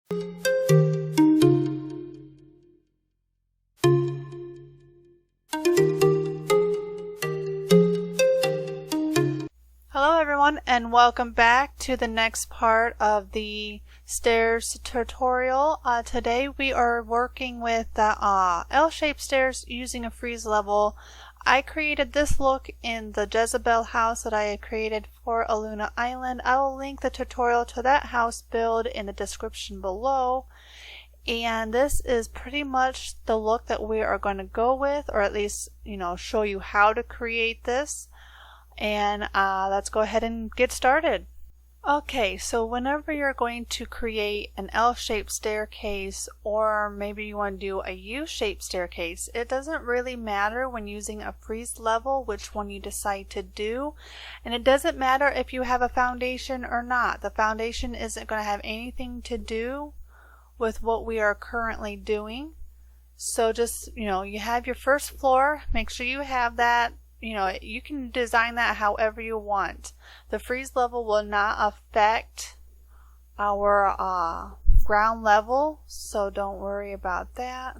Hello everyone, and welcome back to the next part of the stairs tutorial. Today we are working with the L-shaped stairs using a Frieze level. I created this look in the Jezebel house that I had created for Aluna Island. I will link the tutorial to that house build in the description below. And this is pretty much the look that we are going to go with, or at least, show you how to create this. And let's go ahead and get started. Okay, so whenever you're going to create an L-shaped staircase, or maybe you want to do a U-shaped staircase, it doesn't really matter when using a Frieze level which one you decide to do. And it doesn't matter if you have a foundation or not. The foundation isn't going to have anything to do with what we are currently doing. So just, you have your first floor, make sure you have that. You can design that however you want. The Frieze level will not affect our ground level, so don't worry about that.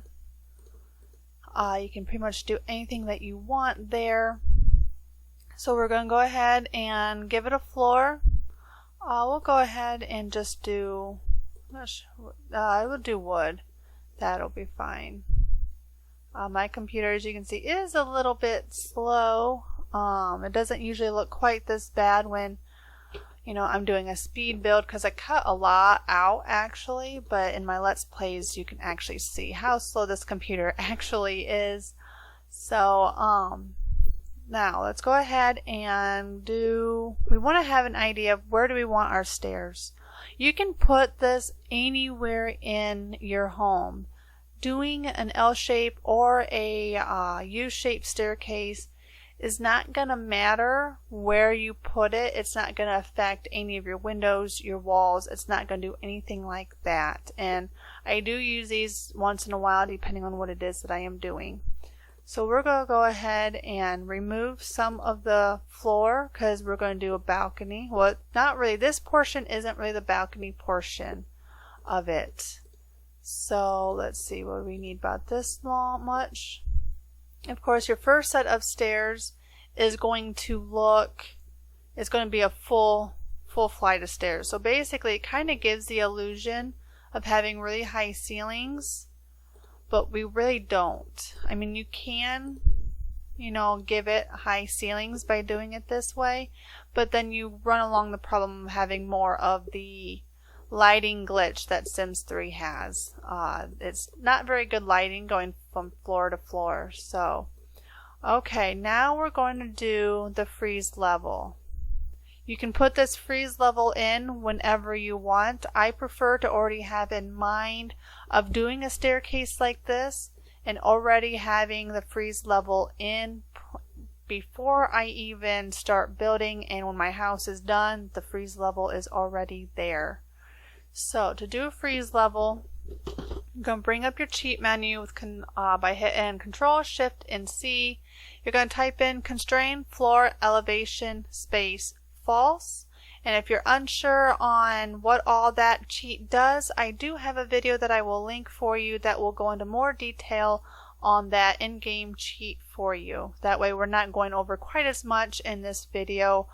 You can pretty much do anything that you want there. So we're going to go ahead and give it a floor. We'll go ahead and just do, we'll do wood. That'll be fine. My computer, as you can see, is a little bit slow. It doesn't usually look quite this bad when, I'm doing a speed build, because I cut a lot out actually, but in my Let's Plays you can actually see how slow this computer actually is. So, now let's go ahead and we want to have an idea of where do we want our stairs. You can put this anywhere in your home. Doing an L-shape or a U-shaped staircase is not going to matter where you put it. It's not going to affect any of your windows, your walls. It's not going to do anything like that. And I do use these once in a while depending on what it is that I am doing. So we're going to go ahead and remove some of the floor because we're going to do a balcony. Well, not really. This portion isn't really the balcony portion of it. So let's see what we need about this much. Of course, your first set of stairs is going to be a full flight of stairs. So basically it kind of gives the illusion of having really high ceilings, but we really don't. I mean, you can, give it high ceilings by doing it this way, but then you run along the problem of having more of the lighting glitch that Sims 3 has. It's not very good lighting going from floor to floor. So, okay, now we're going to do the Frieze level. You can put this Frieze level in whenever you want. I prefer to already have in mind of doing a staircase like this and already having the Frieze level in before I even start building, and when my house is done, the Frieze level is already there. So to do a Frieze level, you're going to bring up your cheat menu by hitting Control Shift and C. You're going to type in constrain floor elevation space false. And if you're unsure on what all that cheat does, I do have a video that I will link for you that will go into more detail on that in-game cheat for you. That way we're not going over quite as much in this video.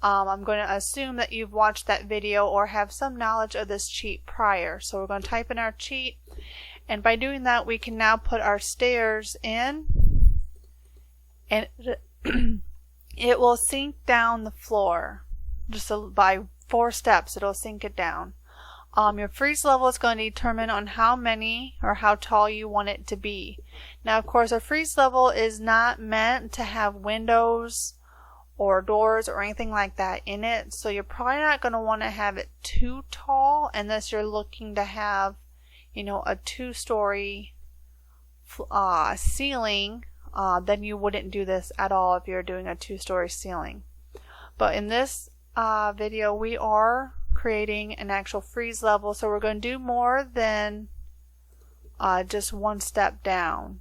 I'm going to assume that you've watched that video or have some knowledge of this cheat prior. So we're going to type in our cheat, and by doing that we can now put our stairs in, and it will sink down the floor. Just by 4 steps it'll sink it down. Your Frieze level is going to determine on how many or how tall you want it to be. Now of course a Frieze level is not meant to have windows or doors or anything like that in it, so you're probably not going to want to have it too tall unless you're looking to have, a 2-story ceiling. Then you wouldn't do this at all if you're doing a 2-story ceiling. But in this video we are creating an actual Frieze level, so we're going to do more than just 1 step down.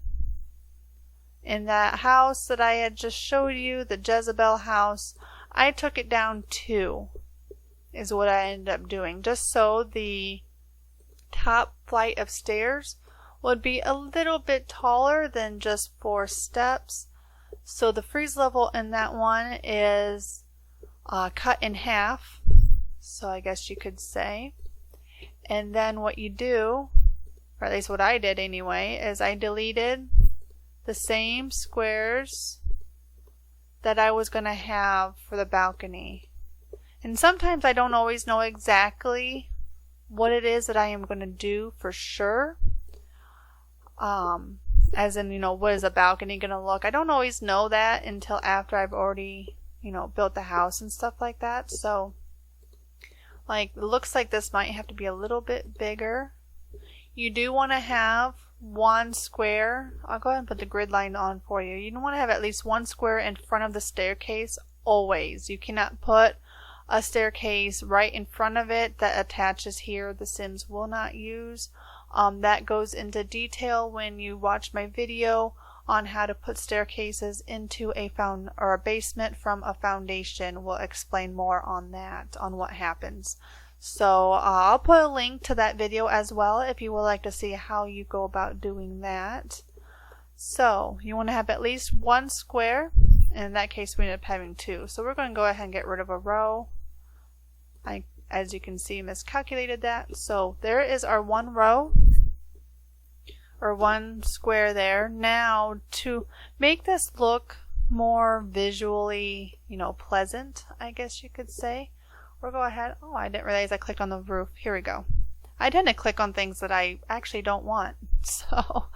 In that house that I had just showed you, the Jezebel house, I took it down 2 is what I ended up doing, just so the top flight of stairs would be a little bit taller than just 4 steps. So the Frieze level in that one is cut in half, so I guess you could say. And then what you do, or at least what I did anyway, is I deleted the same squares that I was going to have for the balcony. And sometimes I don't always know exactly what it is that I am going to do for sure. As in, what is a balcony going to look? I don't always know that until after I've already, built the house and stuff like that. So, it looks like this might have to be a little bit bigger. You do want to have one square. I'll go ahead and put the grid line on for you. You want to have at least one square in front of the staircase always. You cannot put a staircase right in front of it that attaches here. The Sims will not use. That goes into detail when you watch my video on how to put staircases into a basement from a foundation. We'll explain more on that, on what happens. So I'll put a link to that video as well if you would like to see how you go about doing that. So you want to have at least one square. In that case we end up having 2. So we're going to go ahead and get rid of a row. As you can see, miscalculated that. So there is our one row, or one square there. Now to make this look more visually, pleasant, I guess you could say, we'll go ahead. Oh, I didn't realize I clicked on the roof. Here we go. I tend to click on things that I actually don't want. So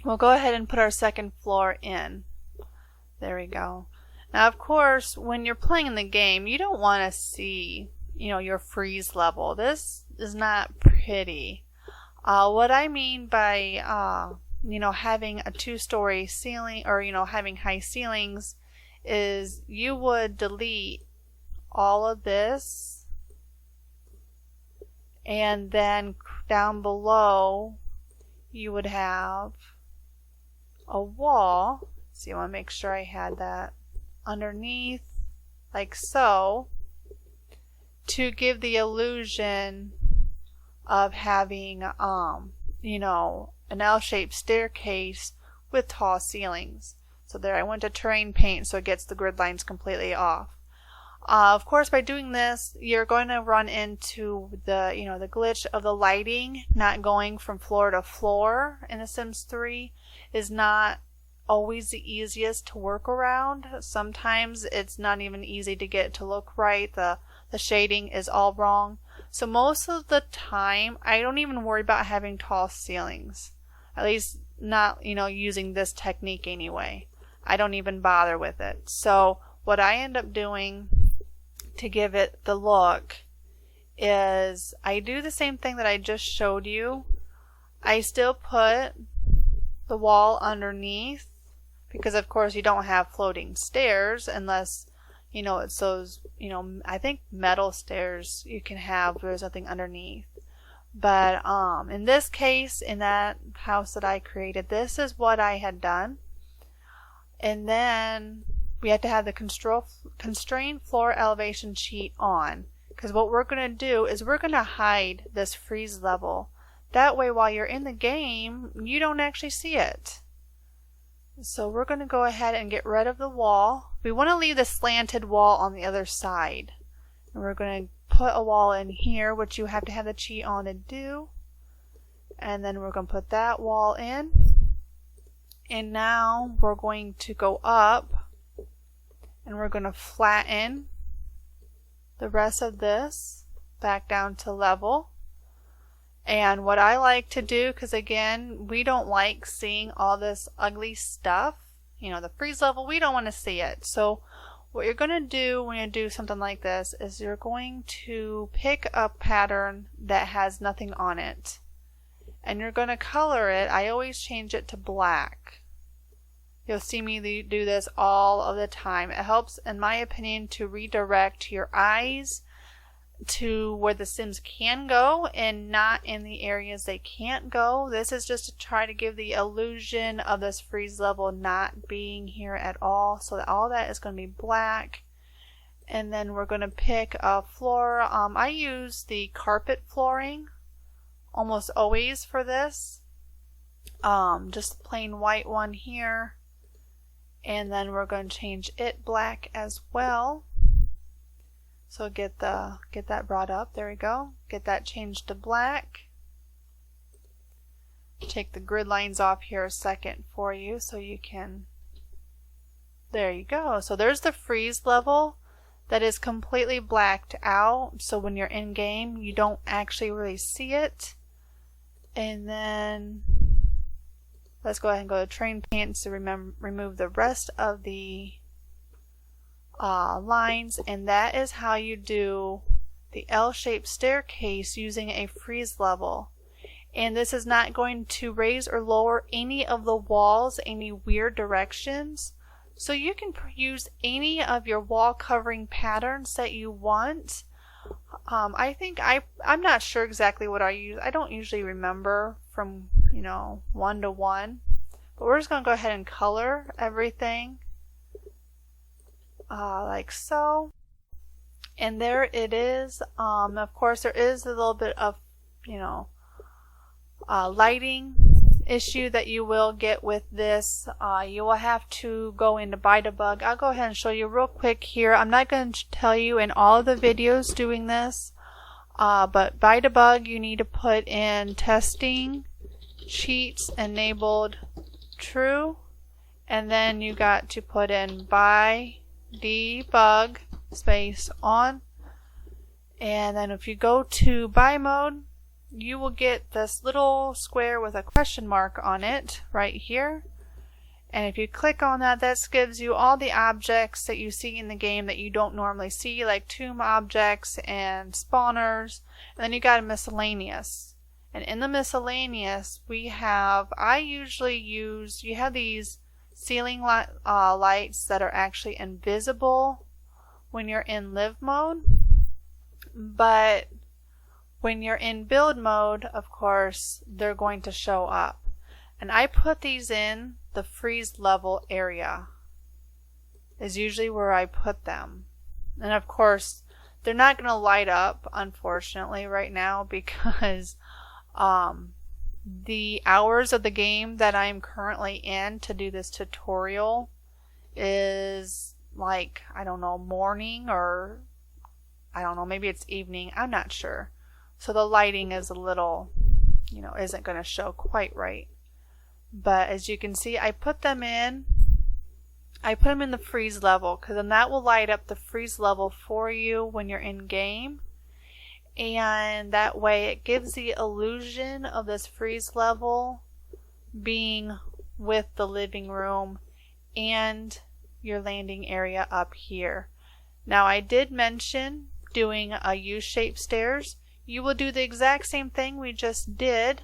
we'll go ahead and put our second floor in. There we go. Now, of course, when you're playing in the game, you don't want to see, your Frieze level. This is not pretty. What I mean by, having a 2-story ceiling, or, having high ceilings, is you would delete all of this, and then down below, you would have a wall. So you want to make sure I had that underneath, like so, to give the illusion of having an L-shaped staircase with tall ceilings. So there, I went to terrain paint so it gets the grid lines completely off. Of course, by doing this, you're going to run into the the glitch of the lighting not going from floor to floor in The Sims 3 is not always the easiest to work around. Sometimes it's not even easy to get it to look right. The shading is all wrong. So most of the time, I don't even worry about having tall ceilings. At least not, using this technique anyway. I don't even bother with it. So what I end up doing to give it the look is I do the same thing that I just showed you. I still put the wall underneath, because of course you don't have floating stairs unless it's those I think metal stairs you can have where there's nothing underneath. But in this case, in that house that I created, this is what I had done. And then we had to have the constrained floor elevation sheet on, because what we're going to do is we're going to hide this Frieze level. That way while you're in the game you don't actually see it. So we're going to go ahead and get rid of the wall. We want to leave the slanted wall on the other side. And we're going to put a wall in here, which you have to have the cheat on to do. And then we're going to put that wall in. And now we're going to go up and we're going to flatten the rest of this back down to level. And what I like to do, because again, we don't like seeing all this ugly stuff, the Frieze level, we don't want to see it. So what you're going to do when you do something like this is you're going to pick a pattern that has nothing on it. And you're going to color it. I always change it to black. You'll see me do this all of the time. It helps, in my opinion, to redirect your eyes to where the Sims can go and not in the areas they can't go. This is just to try to give the illusion of this Frieze level not being here at all, so that all that is going to be black. And then we're going to pick a floor. I use the carpet flooring almost always for this. Just a plain white one here. And then we're going to change it black as well. So get that brought up. There we go. Get that changed to black. Take the grid lines off here a second for you so you can. There you go. So there's the Frieze level that is completely blacked out. So when you're in game, you don't actually really see it. And then let's go ahead and go to train paints to remove the rest of the lines. And that is how you do the L-shaped staircase using a Frieze level. And this is not going to raise or lower any of the walls any weird directions. So you can use any of your wall covering patterns that you want. I think I'm not sure exactly what I use. I don't usually remember from, you know, 1 to 1. But we're just going to go ahead and color everything like so. And there it is. Of course, there is a little bit of, you know, lighting issue that you will get with this. You will have to go into Debug. I'll go ahead and show you real quick here. I'm not going to tell you in all of the videos doing this, but Debug you need to put in testing cheats enabled true, and then you got to put in debug space on, and then if you go to buy mode, you will get this little square with a question mark on it right here. And if you click on that, that gives you all the objects that you see in the game that you don't normally see, like tomb objects and spawners. And then you got a miscellaneous. And in the miscellaneous, we have, I usually use, you have these ceiling lights that are actually invisible when you're in live mode. But when you're in build mode, of course, they're going to show up. And I put these in the Frieze level area is usually where I put them. And of course, they're not going to light up, unfortunately, right now because the hours of the game that I'm currently in to do this tutorial is like, I don't know, morning or I don't know, maybe it's evening. I'm not sure. So the lighting is a little, you know, isn't going to show quite right. But as you can see, I put them in the Frieze level because then that will light up the Frieze level for you when you're in game. And that way it gives the illusion of this Frieze level being with the living room and your landing area up here. Now I did mention doing a U-shaped stairs. You will do the exact same thing we just did,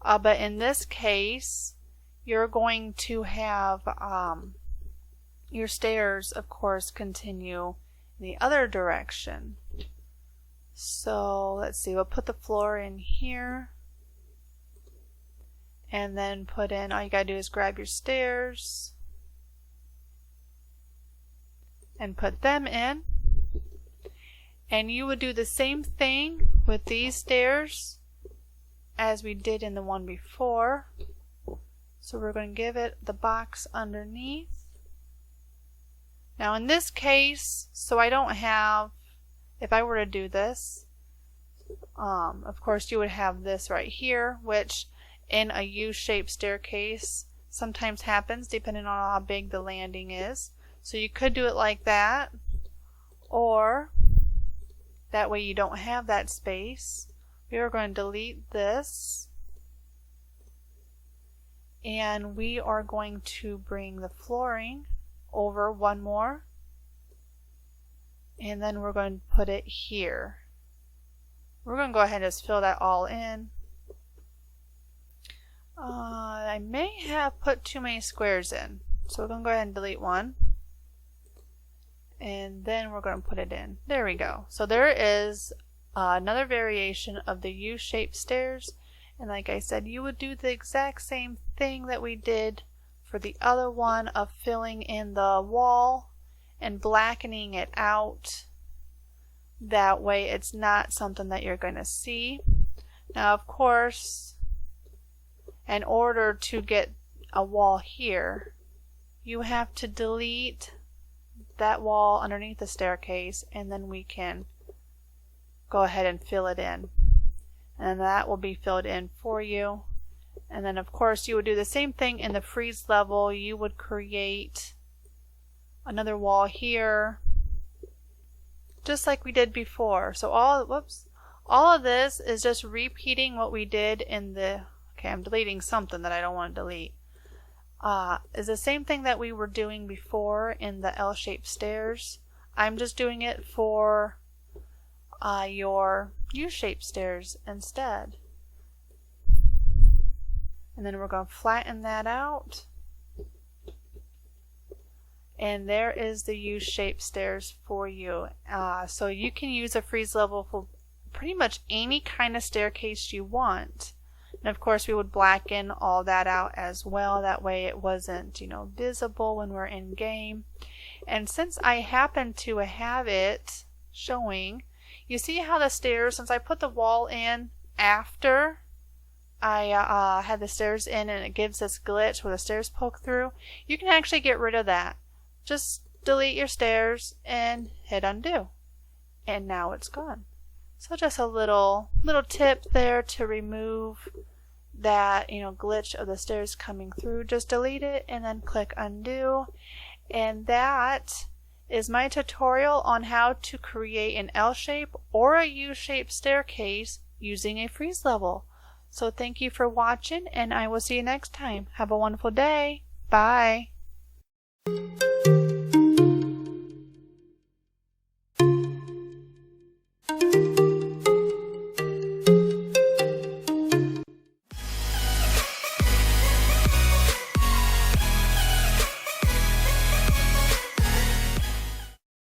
but in this case you're going to have your stairs, of course, continue in the other direction. So let's see, we'll put the floor in here and then put in, all you gotta do is grab your stairs and put them in. And you would do the same thing with these stairs as we did in the one before. So we're going to give it the box underneath. Now in this case, so I don't have, if I were to do this, of course you would have this right here, which in a U-shaped staircase sometimes happens depending on how big the landing is. So you could do it like that, or that way you don't have that space. We are going to delete this, and we are going to bring the flooring over one more, and then we're going to put it here. We're going to go ahead and just fill that all in. I may have put too many squares in, so we're going to go ahead and delete one. And then we're going to put it in. There we go. So there is another variation of the U-shaped stairs. And like I said, you would do the exact same thing that we did for the other one of filling in the wall and blackening it out. That way it's not something that you're going to see. Now, of course, in order to get a wall here, you have to delete that wall underneath the staircase, and then we can go ahead and fill it in. And that will be filled in for you. And then of course you would do the same thing in the Frieze level. You would create another wall here, just like we did before. So all of this is just repeating what we did in the, okay, I'm deleting something that I don't want to delete. Is the same thing that we were doing before in the L-shaped stairs. I'm just doing it for your U-shaped stairs instead. And then we're going to flatten that out. And there is the U-shaped stairs for you. So you can use a Frieze level for pretty much any kind of staircase you want. And of course we would blacken all that out as well. That way it wasn't, visible when we're in game. And since I happen to have it showing, you see how the stairs, since I put the wall in after I had the stairs in and it gives this glitch where the stairs poke through, you can actually get rid of that. Just delete your stairs and hit undo. And now it's gone. So just a little tip there to remove that glitch of the stairs coming through. Just delete it and then click undo. And that is my tutorial on how to create an L-shape or a U-shaped staircase using a Frieze level. So thank you for watching, and I will see you next time. Have a wonderful day. Bye.